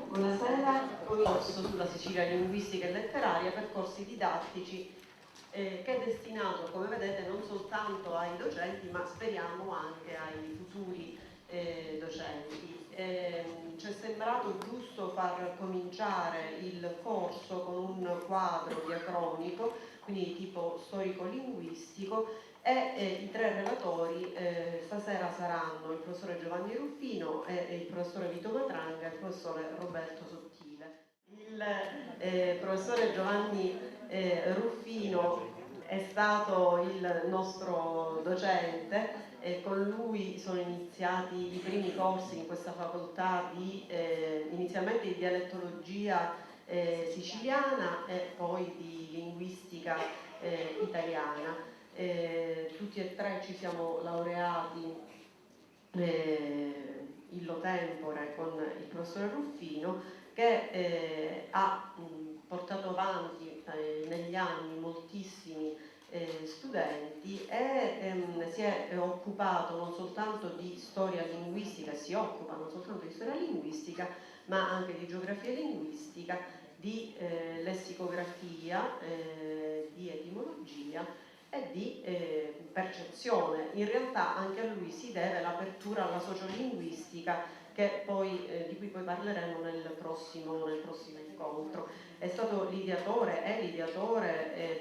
Buonasera, corso sulla Sicilia linguistica e letteraria, percorsi didattici che è destinato, come vedete, non soltanto ai docenti, ma speriamo anche ai futuri docenti. Ci è sembrato giusto far cominciare il corso con un quadro diacronico, quindi tipo storico-linguistico, e i tre relatori stasera saranno il professore Giovanni Ruffino e il professore Vito Matranga e il professore Roberto Sottile. Il professore Giovanni Ruffino è stato il nostro docente e con lui sono iniziati i primi corsi in questa facoltà inizialmente di dialettologia siciliana e poi di linguistica italiana. Tutti e tre ci siamo laureati illo tempore con il professore Ruffino, che ha portato avanti negli anni moltissimi studenti e si è occupato non soltanto di storia linguistica, si occupa non soltanto di storia linguistica, ma anche di geografia linguistica, di lessicografia, di etimologia e di percezione. In realtà anche a lui si deve l'apertura alla sociolinguistica di cui poi parleremo nel prossimo incontro. È stato l'ideatore, è l'ideatore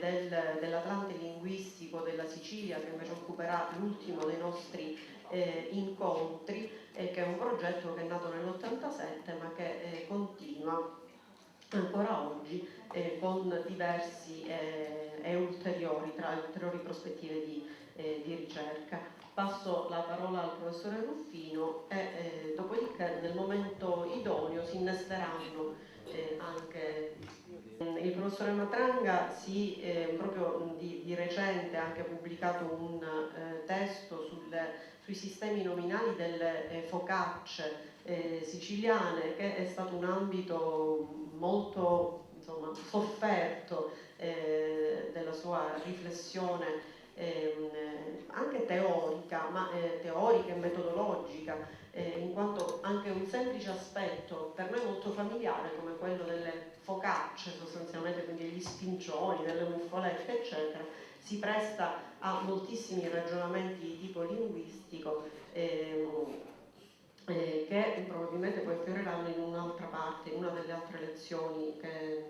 dell'Atlante linguistico della Sicilia, che invece occuperà l'ultimo dei nostri incontri, che è un progetto che è nato nell'87 ma che continua ancora oggi con diversi e ulteriori prospettive di ricerca. Passo la parola al professore Ruffino e dopodiché nel momento idoneo si innesteranno anche il professore Matranga proprio di recente ha anche pubblicato un testo sui sistemi nominali delle focacce siciliane, che è stato un ambito molto sofferto della sua riflessione anche teorica, ma teorica e metodologica, in quanto anche un semplice aspetto per noi molto familiare come quello delle focacce, sostanzialmente, quindi degli spincioni, delle muffolette, eccetera, si presta a moltissimi ragionamenti di tipo linguistico che probabilmente poi fioreranno in un'altra parte, in una delle altre lezioni che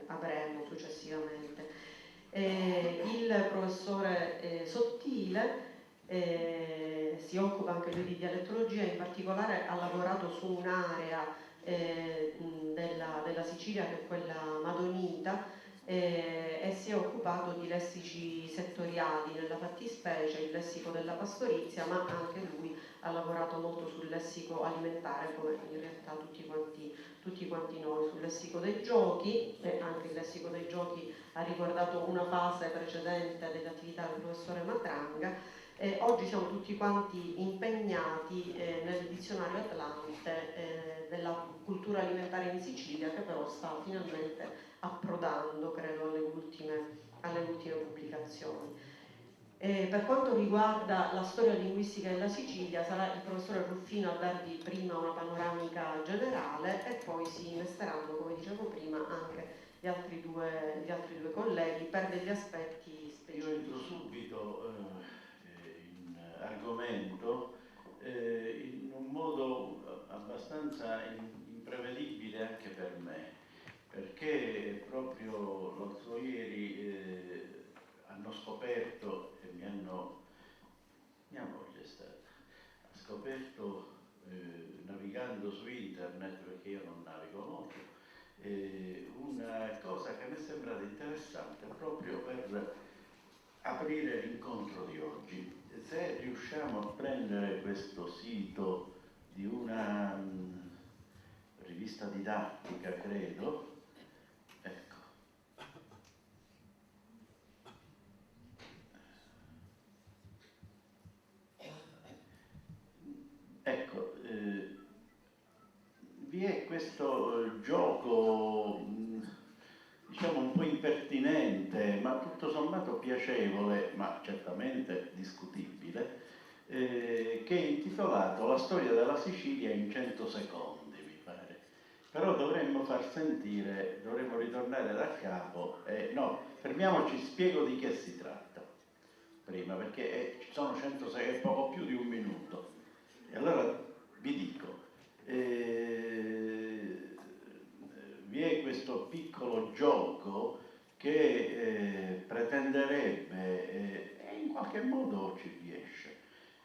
avremo successivamente. Il professore Sottile si occupa anche lui di dialettologia, in particolare ha lavorato su un'area della Sicilia che è quella madonita e si è occupato di lessici settoriali, nella fattispecie il lessico della pastorizia, ma anche lui ha lavorato molto sul lessico alimentare, come in realtà tutti quanti noi, sul lessico dei giochi, e anche il lessico dei giochi ha ricordato una fase precedente dell'attività del professore Matranga. Oggi siamo tutti quanti impegnati nel dizionario Atlante della cultura alimentare in Sicilia, che però sta finalmente approdando, credo, alle ultime pubblicazioni. Per quanto riguarda la storia linguistica della Sicilia, sarà il professore Ruffino a darvi prima una panoramica generale e poi si innesteranno, come dicevo prima, anche gli altri due colleghi per degli aspetti specifici. Io entro subito in argomento in un modo abbastanza imprevedibile anche per me, perché proprio l'altro ieri hanno scoperto e mia moglie ha scoperto navigando su internet, perché io non navigo molto, una cosa che mi è sembrata interessante proprio per aprire l'incontro di oggi. Se riusciamo a prendere questo sito di una rivista didattica, credo, ecco. Ecco, vi è questo gioco, diciamo un po' impertinente, ma tutto sommato piacevole, ma certamente discutibile, che è intitolato La storia della Sicilia in 100 secondi, mi pare. però dovremmo far sentire, dovremmo ritornare da capo, no, fermiamoci, spiego di che si tratta prima, perché ci sono 106, è poco più di un minuto. E allora vi dico, vi è questo piccolo gioco che pretenderebbe, e in qualche modo ci riesce,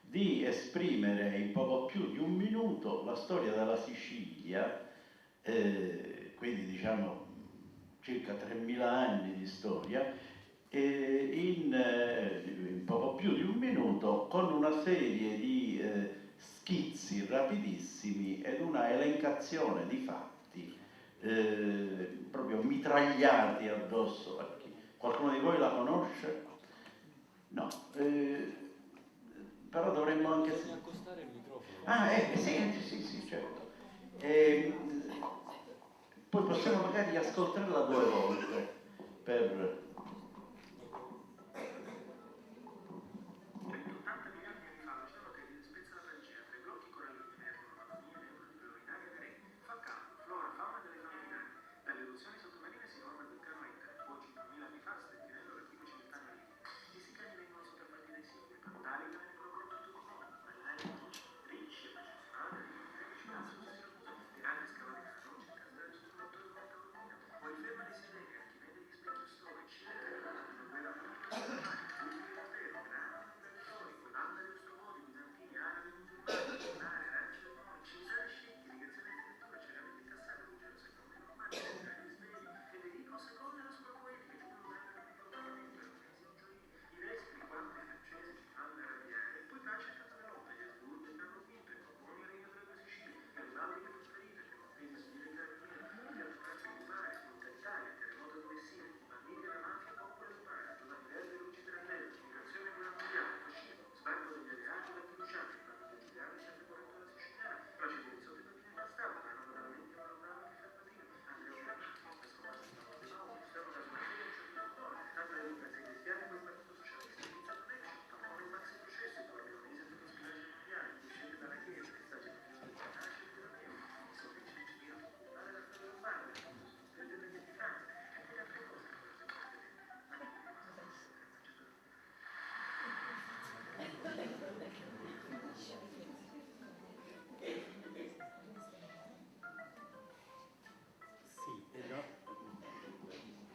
di esprimere in poco più di un minuto la storia della Sicilia, quindi diciamo circa 3000 anni di storia, in poco più di un minuto, con una serie di schizzi rapidissimi ed una elencazione di fatti proprio mitragliati addosso a chi. Qualcuno di voi la conosce? No, però dovremmo anche... accostare il microfono. Ah, sì, certo. Poi possiamo magari ascoltarla 2 volte per...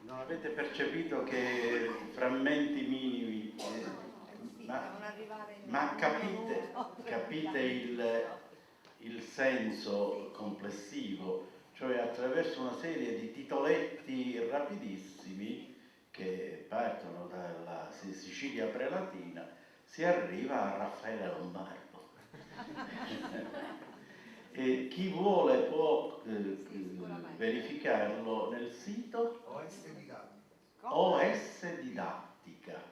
Non avete percepito che frammenti minimi, ma capite il senso complessivo, cioè attraverso una serie di titoletti rapidissimi che partono dalla Sicilia prelatina si arriva a Raffaele Lombardo. E chi vuole può verificarlo nel sito OS Didattica.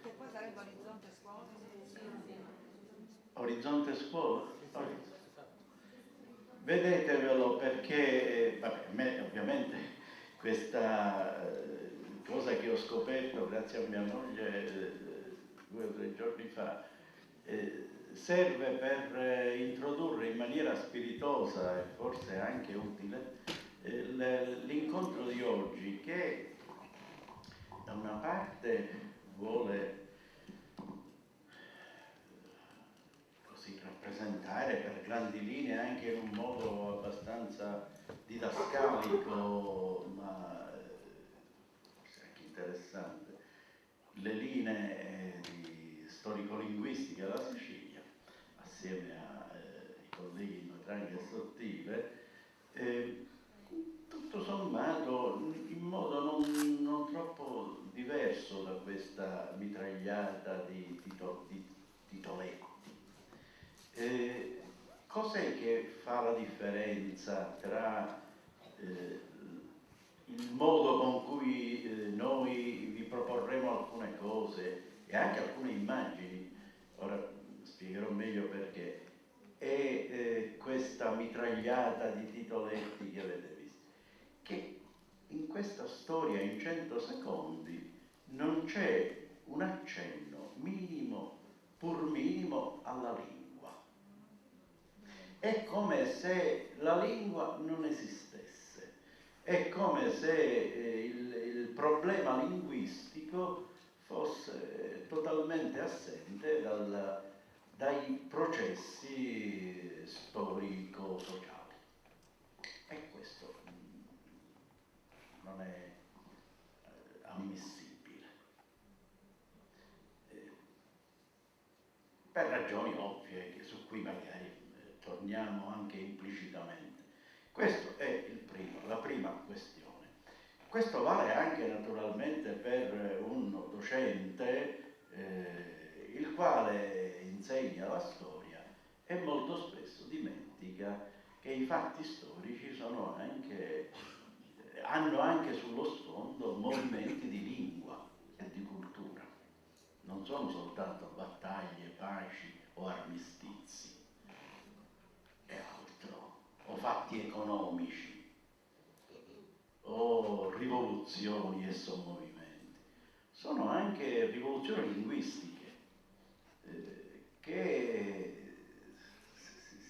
Che poi sarebbe Orizzonte Scuola? Orizzonte Scuola? Vedetevelo perché, vabbè, a me ovviamente questa cosa che ho scoperto grazie a mia moglie 2 o 3 giorni fa, serve per introdurre in maniera spiritosa e forse anche utile l'incontro di oggi, che da una parte vuole così rappresentare per grandi linee, anche in un modo abbastanza didascalico ma forse anche interessante, le linee di storico-linguistica della Sicilia assieme ai colleghi Matranghi e Sottile, tutto sommato in modo non troppo diverso da questa mitragliata di titoletti. Cos'è che fa la differenza tra il modo con cui noi vi proporremo alcune cose e anche alcune immagini? Ora spiegherò meglio perché. E questa mitragliata di titoletti che avete visto, che in questa storia in 100 secondi non c'è un accenno minimo, pur minimo, alla lingua. È come se la lingua non esistesse, è come se il problema linguistico fosse totalmente assente dai processi storico-sociali. E questo non è ammissibile. Per ragioni ovvie, su cui magari torniamo anche implicitamente. Questa è la prima questione. Questo vale anche naturalmente per un docente il quale insegna la storia e molto spesso dimentica che i fatti storici hanno anche sullo sfondo movimenti di lingua e di cultura. Non sono soltanto battaglie, paci o armistizi e altro, o fatti economici, o rivoluzioni e sommovimenti. Sono anche rivoluzioni linguistiche che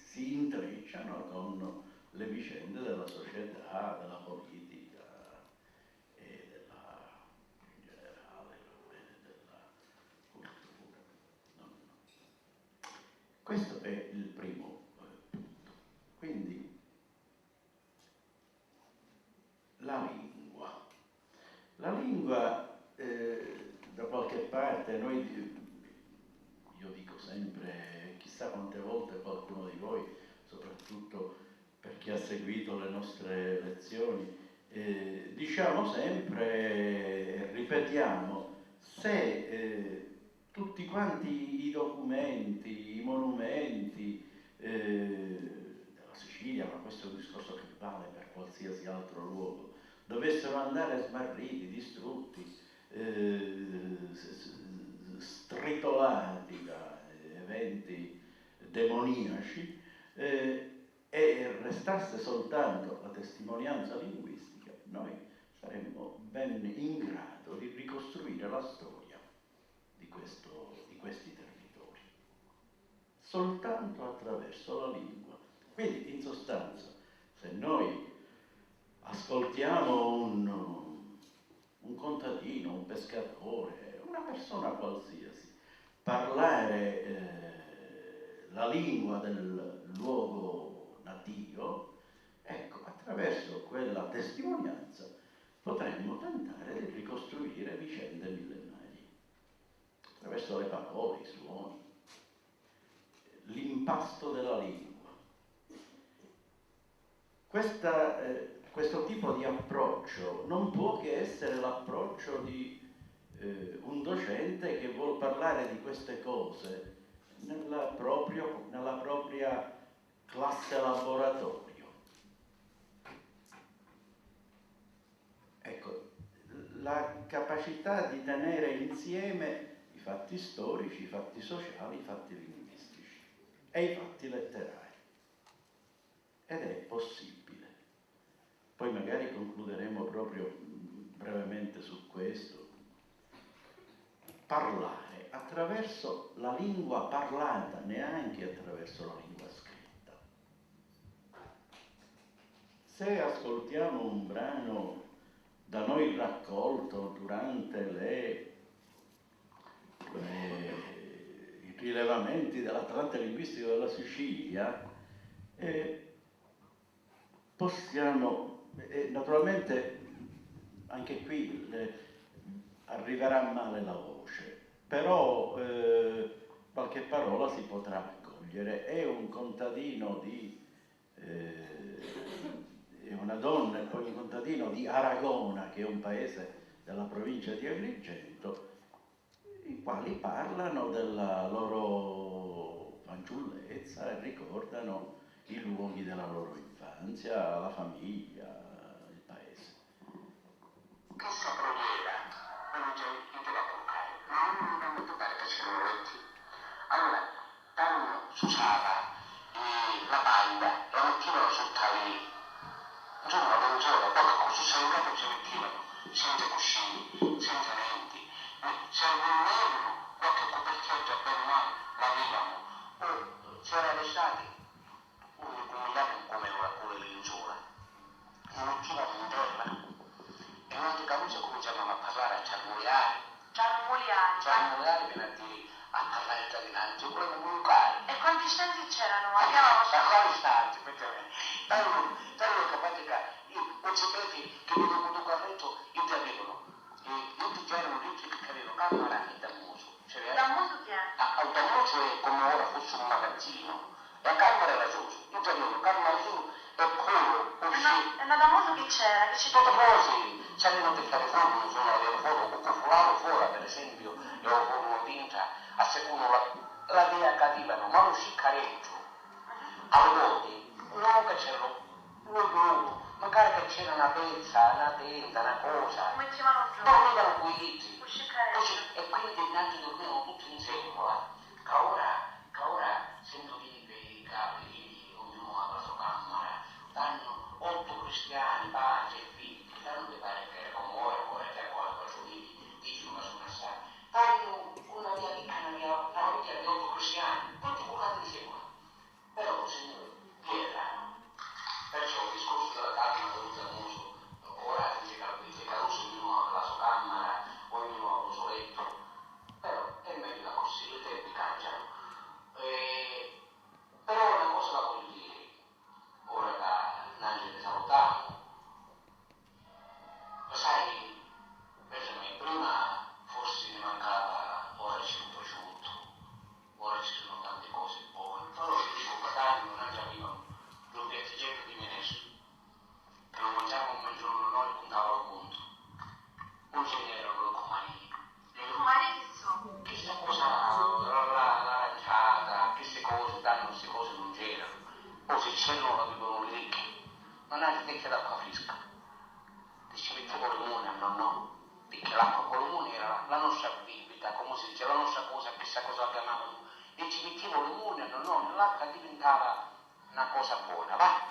si intrecciano con le vicende della società, della politica e in generale della cultura. Questo è il primo punto. Quindi la lingua. La lingua, da qualche parte, io dico sempre, chissà quante volte qualcuno di voi, soprattutto per chi ha seguito le nostre lezioni, diciamo sempre, ripetiamo, se tutti quanti i documenti, i monumenti della Sicilia, ma questo è un discorso che vale per qualsiasi altro luogo, dovessero andare smarriti, distrutti, stritolati da eventi demoniaci e restasse soltanto la testimonianza linguistica, noi saremmo ben in grado di ricostruire la storia di questi territori, soltanto attraverso la lingua. Quindi, in sostanza, se noi ascoltiamo un contadino, un pescatore, una persona qualsiasi, parlare la lingua del luogo natio, ecco, attraverso quella testimonianza potremmo tentare di ricostruire vicende millenarie, attraverso le parole, i suoni, l'impasto della lingua. Questo tipo di approccio non può che essere l'approccio di un docente che vuol parlare di queste cose nella propria classe laboratorio. Ecco, la capacità di tenere insieme i fatti storici, i fatti sociali, i fatti linguistici e i fatti letterari. Ed è possibile. Poi magari concluderemo proprio brevemente su questo. Parlare attraverso la lingua parlata, neanche attraverso la lingua scritta. Se ascoltiamo un brano da noi raccolto durante i rilevamenti dell'Atlante linguistico della Sicilia, possiamo, naturalmente anche qui arriverà male la voce, però qualche parola si potrà cogliere. È un contadino è una donna e poi un contadino di Aragona, che è un paese della provincia di Agrigento, i quali parlano della loro fanciullezza e ricordano i luoghi della loro infanzia, la famiglia, il paese. Che saproglia, non c'è niente da toccare, no, non mi toccare che c'è momenti. Allora, quando si usava la paglia, la mettevano sotto lì, un giorno la buongiorno, poi così salutato ci mettevano, senza cuscini, senza lenti, se volevano qualche coperchietta per noi l'avevano, o c'era l'estate, Tanto capace che non sapete che vedo questo carretto e ti avevano. Io ti c'erano dice che avevano camera e dammoso. Dammoso chi è? Il dammoso è come ora fosse un magazzino. La camera era giusto. Io ti avevo camera giù e pure E ma dammoso chi c'era? Che ci tutte cose, c'erano dei telefoni, non sono avevo fuori, o fulano fuori, per esempio, e ho fuori vinta, a secondo la dea cadivano, ma non si careggio. Alle volte, non che c'erano loro, magari che c'era una pezza, una tenda, una cosa, mettevano giù? dormivano qui, Uscicareggio. e quindi innanzi dormivano tutti insieme, che ora sento dire che i capi, ognuno ha la sua camera, danno 8 cristiani, padri e figli, non mi pare che come ora c'è qualcosa di una sua danno una via piccola, una famiglia di 8 cristiani, tutti curati insieme. Però, signore, Piera, perciò il discorso della calma dovuta al muso, ora dice Caruso, ognuno ha la sua camera, ognuno ha il suo letto, però è meglio così, i tempi cambiano. Però una cosa la voglio dire, ora che Angelo salutiamo, lo sai, per me prima forse mi mancava, ora c'è un prosciutto, ora ci sono tante cose buone, però ti dico, Catania non avevano lo piatticello di Menesso, che lo mangiavamo un giorno noi con tavolo conto, non ce n'erano le comarie. Le comari chi sono? Chissà cosa, l'aranciata, queste cose, danno queste cose non c'erano, o se c'erano la avevano le ricche, non ha ricchezza d'acqua fresca. Ci mettevo l'imune, no, perché l'acqua con l'imune era la nostra bibita, come si dice, la nostra cosa, questa cosa la chiamavano, e ci mettevo l'imune, no, l'acqua diventava una cosa buona, va?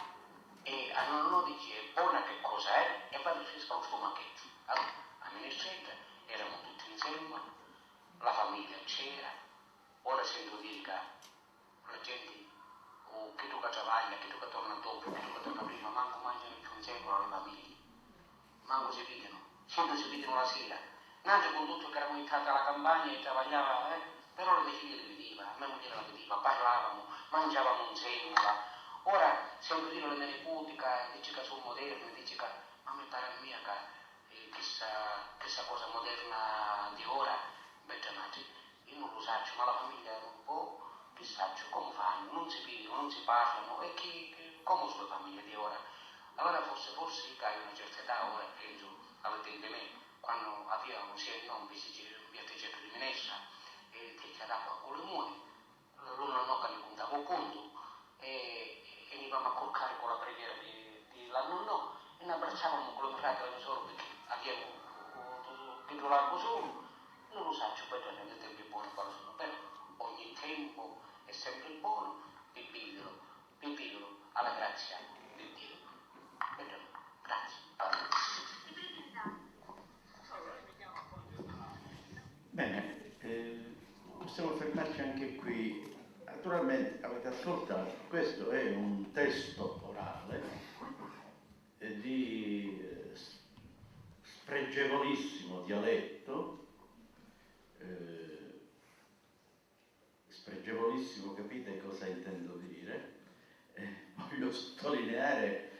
E a nonno dice, buona che cosa è? E va a fresca lo stomachetto. Allora, a Minescente eravamo tutti insieme, la famiglia c'era, ora sento dire che la gente, che tu che travaglia, che tu che torna dopo, che tu che torna prima, manco mangiano più insieme con le famiglie. Manco si vedono, sempre si vedono la sera. Nanti con tutto che eravamo entrati alla campagna e travagliava, però le mie figlie le vedeva, a me moglie la vedeva, parlavamo, mangiavamo insieme. Ora sento dire le mie nipoti che dice che sono moderne, dice che ma mi pare mia che questa cosa moderna di ora, bentornati, io non lo so, ma la famiglia è un po', chissà come fanno, non si vedono, non si parlano, e come sono le famiglie di ora? Allora forse che hai una certa età, ora penso alle tempi me, quando avevamo sia il nome un piatteggiato di Menessa e che ci dava con le mani, l'uno no che ne contavo conto e venivamo a colcare con la preghiera di la nonno e ne abbracciavamo con le fratelli da solo perché abbiamo più largo solo, non lo so, poi nei tempi buoni quali sono, però ogni tempo è sempre buono, vivilo alla grazia di Dio. Bene, possiamo fermarci anche qui. Naturalmente avete ascoltato, questo è un testo orale di spregevolissimo dialetto, spregevolissimo, capite cosa intendo dire? Voglio sottolineare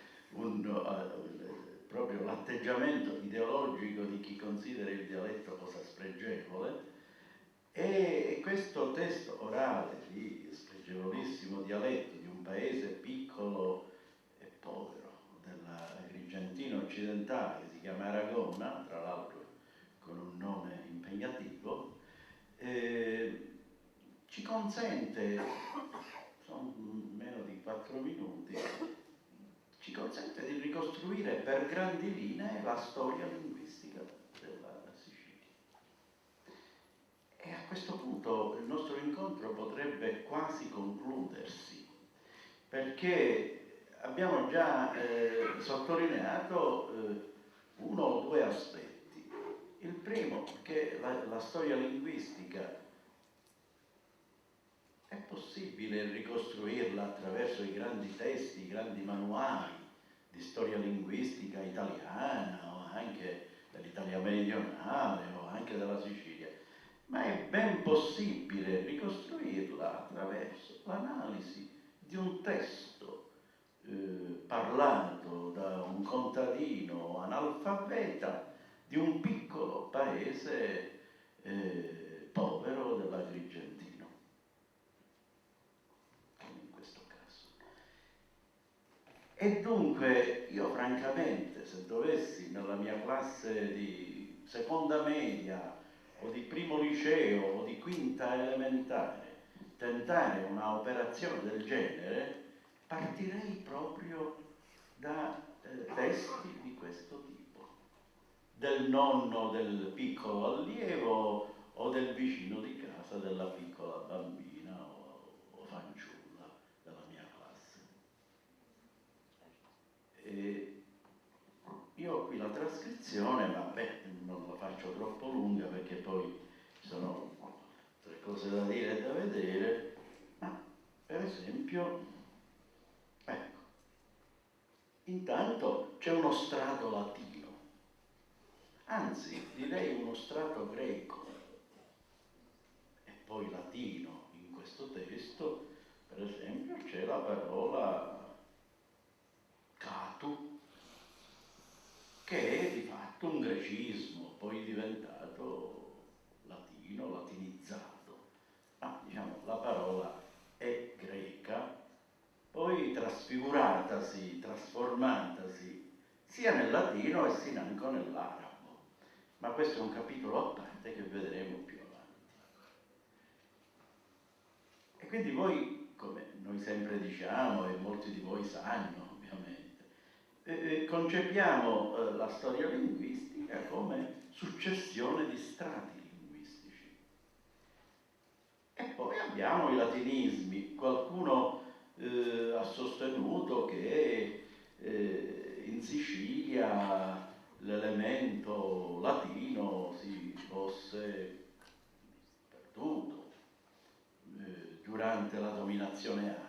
proprio l'atteggiamento ideologico di chi considera il dialetto cosa spregevole, e questo testo orale di spregevolissimo dialetto di un paese piccolo e povero dell'Agrigentino occidentale, che si chiama Aragona, tra l'altro con un nome impegnativo, ci consente, sono meno di 4 minuti, ci consente di ricostruire per grandi linee la storia linguistica della Sicilia. E a questo punto il nostro incontro potrebbe quasi concludersi, perché abbiamo già sottolineato uno o due aspetti. Il primo, che la storia linguistica è possibile ricostruirla attraverso i grandi testi, i grandi manuali di storia linguistica italiana o anche dell'Italia meridionale o anche della Sicilia, ma è ben possibile ricostruirla attraverso l'analisi di un testo parlato da un contadino analfabeta di un piccolo paese povero dell'Agrigentino, come in questo caso. E dunque io francamente, se dovessi nella mia classe di seconda media o di primo liceo o di quinta elementare tentare una operazione del genere, partirei proprio da testi di questo tipo, del nonno del piccolo allievo o del vicino di casa della piccola bambina o fanciulla della mia classe. E io ho qui la trascrizione, ma non la faccio troppo lunga perché poi ci sono altre cose da dire e da vedere, ma per esempio, ecco, intanto c'è uno strato latino, anzi direi uno strato greco e poi latino. In questo testo, per esempio, c'è la parola catu, che è di fatto un grecismo, poi diventato latino, latinizzato, ma diciamo la parola è greca, poi trasfiguratasi, trasformatasi sia nel latino e sia anche nell'arabo, ma questo è un capitolo a parte che vedremo più avanti. E quindi voi, come noi sempre diciamo e molti di voi sanno ovviamente, concepiamo la storia linguistica come successione di strati linguistici. E poi abbiamo i latinismi. Qualcuno ha sostenuto che in Sicilia l'elemento latino si fosse perduto durante la dominazione araba.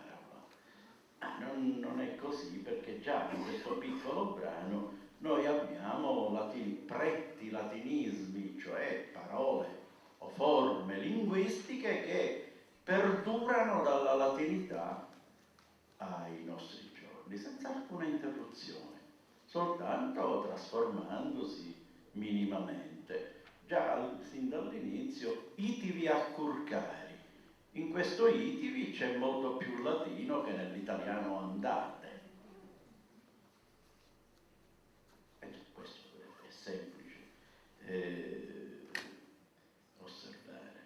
Non è così, perché già in questo piccolo brano noi abbiamo pretti latinismi, cioè parole o forme linguistiche che perdurano dalla latinità ai nostri giorni, senza alcuna interruzione, soltanto trasformandosi minimamente. Già sin dall'inizio, itivi accurcari. In questo itivi c'è molto più latino che nell'italiano andate. E questo è semplice osservare.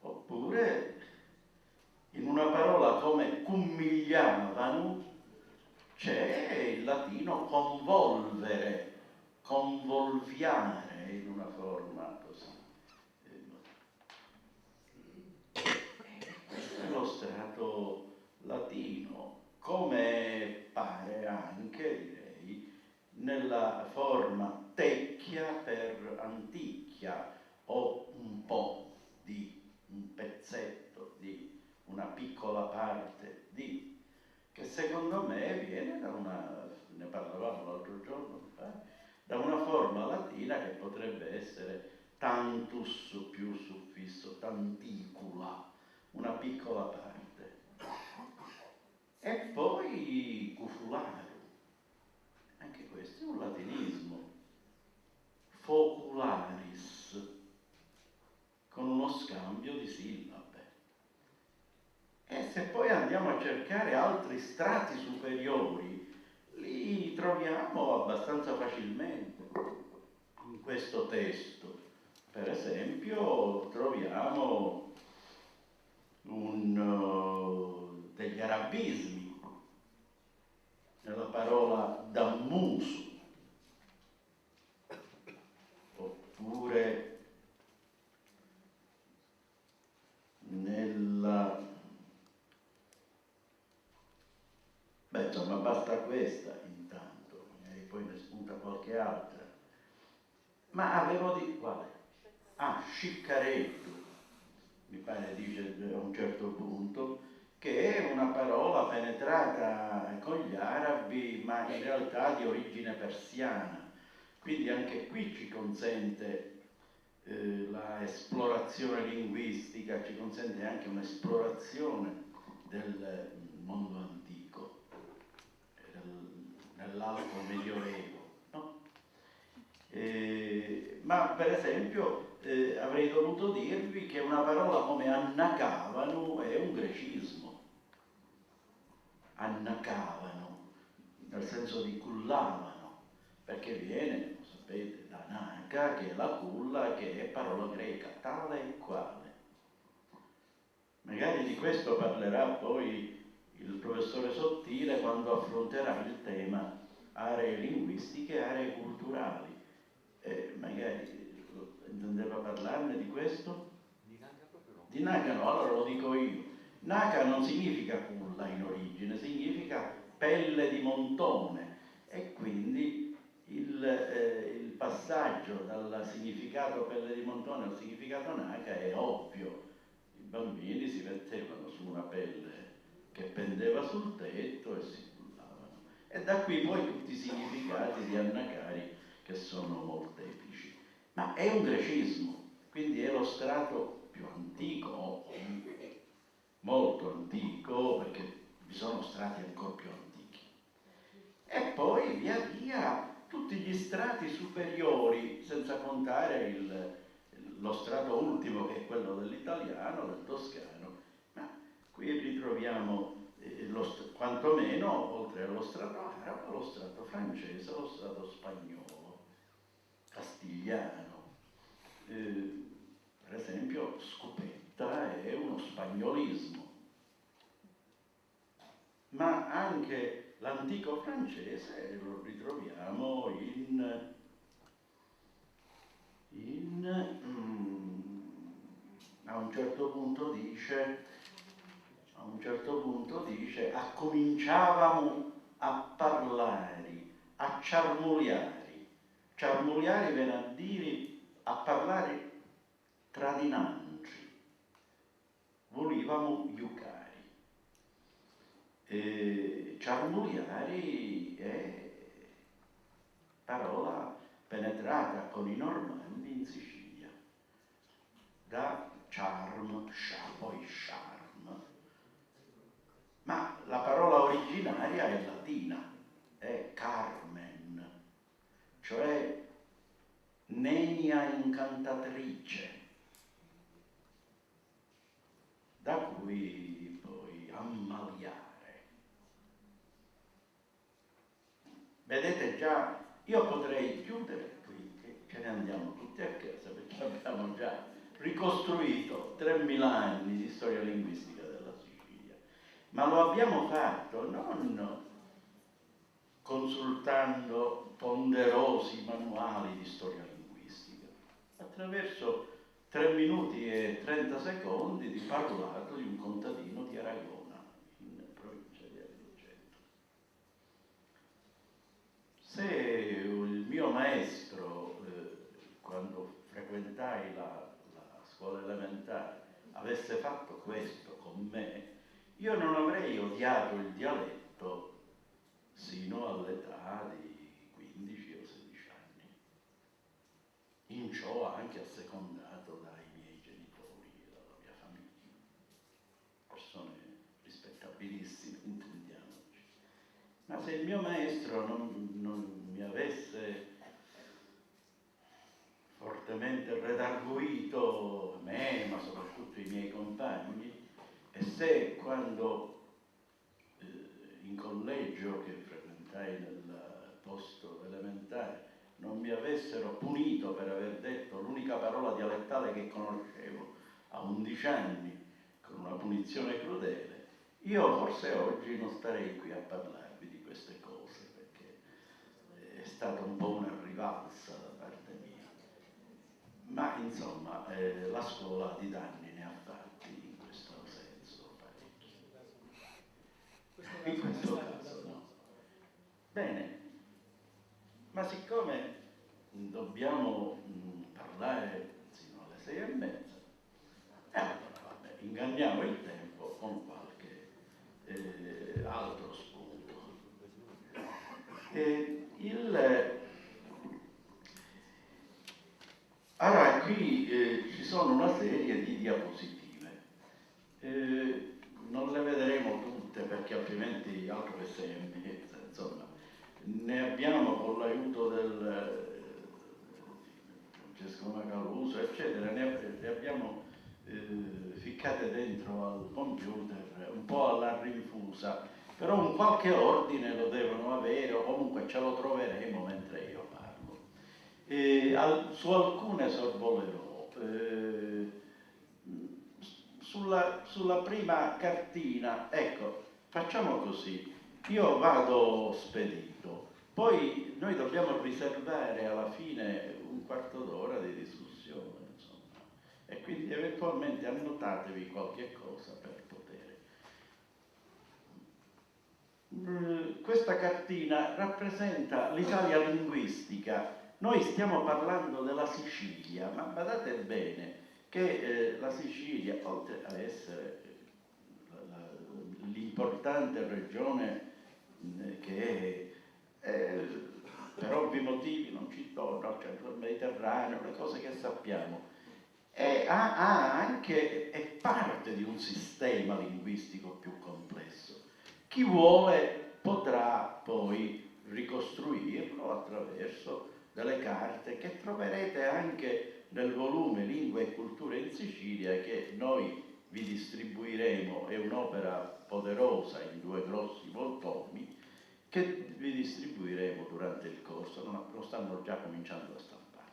Oppure in una parola come cummigliavano c'è il latino convolvere, convolviare in una forma così. Questo è lo strato latino, come pare anche, direi, nella forma tecchia per anticchia, o un po' di, un pezzetto di, una piccola parte di, che secondo me viene da una, ne parlavamo l'altro giorno, da una forma latina che potrebbe essere tantus più suffisso tanticula, una piccola parte. E poi cufularum, anche questo è un latinismo, focularis, con uno scambio di sillabe. E se poi andiamo a cercare altri strati superiori, li troviamo abbastanza facilmente in questo testo. Per esempio troviamo degli arabismi nella parola dammusu, oppure nella... insomma basta questa intanto, e poi ne spunta qualche altra. Ma avevo di quale? Sciccaretto, mi pare dice a un certo punto, che è una parola penetrata con gli arabi, ma in realtà di origine persiana. Quindi anche qui ci consente la esplorazione linguistica, ci consente anche un'esplorazione del mondo antico, nell'alto medioevo, no? Ma per esempio avrei dovuto dirvi che una parola come annacavano è un grecismo. Annacavano, nel senso di cullavano, perché viene, lo sapete, da naca, che è la culla, che è parola greca, tale e quale. Magari di questo parlerà poi il professore Sottile quando affronterà il tema aree linguistiche e aree culturali. Magari intendeva parlarne di questo? Di Naca proprio no. Di Naca no, allora lo dico io. Naca non significa culla in origine, significa pelle di montone, e quindi il passaggio dal significato pelle di montone al significato naca è ovvio. I bambini si mettevano su una pelle che pendeva sul tetto e si cullavano. E da qui poi tutti i significati di annacari che sono molteplici. Ma è un grecismo, quindi è lo strato più antico, molto antico, perché vi sono strati ancora più antichi. E poi via via tutti gli strati superiori, senza contare lo strato ultimo che è quello dell'italiano, del toscano, ma qui ritroviamo quantomeno, oltre allo strato arabo, lo strato francese, lo strato spagnolo, castigliano. Per esempio scopetta è uno spagnolismo, ma anche l'antico francese lo ritroviamo a un certo punto dice accominciavamo a parlare, a ciarmuliare. Ciarmuliare viene a dire a parlare tra dinanzi, volevamo giocare. Ciarmuliari è parola penetrata con i normanni in Sicilia, da charm, poi charm, ma la parola originaria è latina, è carmen, cioè nenia incantatrice, da cui poi ammaliare. Vedete già, io potrei chiudere qui, che ce ne andiamo tutti a casa, perché abbiamo già ricostruito 3000 anni di storia linguistica della Sicilia, ma lo abbiamo fatto non consultando ponderosi manuali di storia linguistica, attraverso 3 minuti e 30 secondi di parlato di un contadino di Aragona, in provincia di Agrigento. Se il mio maestro, quando frequentai la scuola elementare, avesse fatto questo con me, io non avrei odiato il dialetto sino all'età di 15 o 16 anni. In ciò anche assecondato dai miei genitori e dalla mia famiglia. Persone rispettabilissime, intendiamoci. Ma se il mio maestro non mi avesse fortemente redarguito me, ma soprattutto i miei compagni, e se quando in collegio che frequentai nel posto elementare non mi avessero punito per aver detto l'unica parola dialettale che conoscevo a 11 anni, con una punizione crudele, io forse oggi non starei qui a parlarvi di queste cose, perché è stata un po' una rivalsa da parte mia. Ma insomma, la scuola di danni ne ha fatti in questo senso parecchi. In questo caso no. Bene, ma siccome dobbiamo parlare sino alle 6:30, allora vabbè, inganniamo il tempo con qualche altro spunto. Allora, qui ci sono una serie di diapositive. Non le vedremo tutte perché altrimenti altro che 6:30, insomma, ne Stomacaluso, eccetera, le abbiamo ficcate dentro al computer un po' alla rinfusa, però un qualche ordine lo devono avere o comunque ce lo troveremo mentre io parlo. Su alcune sorvolerò. Sulla prima cartina, ecco, facciamo così, io vado spedito, poi noi dobbiamo riservare alla fine un quarto d'ora di discussione, insomma, e quindi eventualmente annotatevi qualche cosa per potere. Questa cartina rappresenta l'Italia linguistica. Noi stiamo parlando della Sicilia, ma badate bene che la Sicilia, oltre a essere l'importante regione che per ovvi motivi non ci torna al centro del Mediterraneo, le cose che sappiamo, è parte di un sistema linguistico più complesso. Chi vuole potrà poi ricostruirlo attraverso delle carte che troverete anche nel volume Lingue e Culture in Sicilia, che noi vi distribuiremo. È un'opera poderosa in 2 grossi voltomi che vi distribuiremo durante il corso, lo stanno già cominciando a stampare.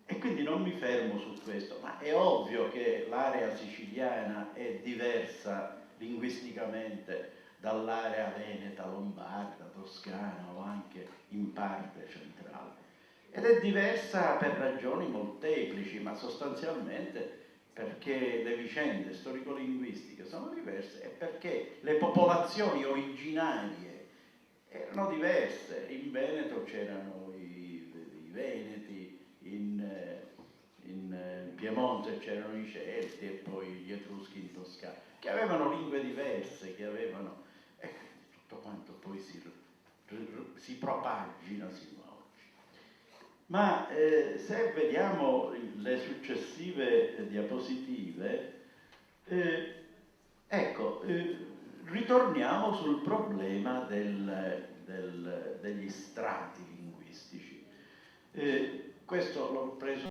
E quindi non mi fermo su questo, ma è ovvio che l'area siciliana è diversa linguisticamente dall'area veneta, lombarda, toscana o anche in parte centrale. Ed è diversa per ragioni molteplici, ma sostanzialmente perché le vicende storico-linguistiche sono diverse e perché le popolazioni originarie erano diverse. In Veneto c'erano i Veneti, in Piemonte c'erano i Celti e poi gli Etruschi in Toscana, che avevano lingue diverse, che avevano... E tutto quanto poi si propagina sino a oggi. Ma se vediamo le successive diapositive, ecco, ritorniamo sul problema degli strati linguistici. Questo l'ho preso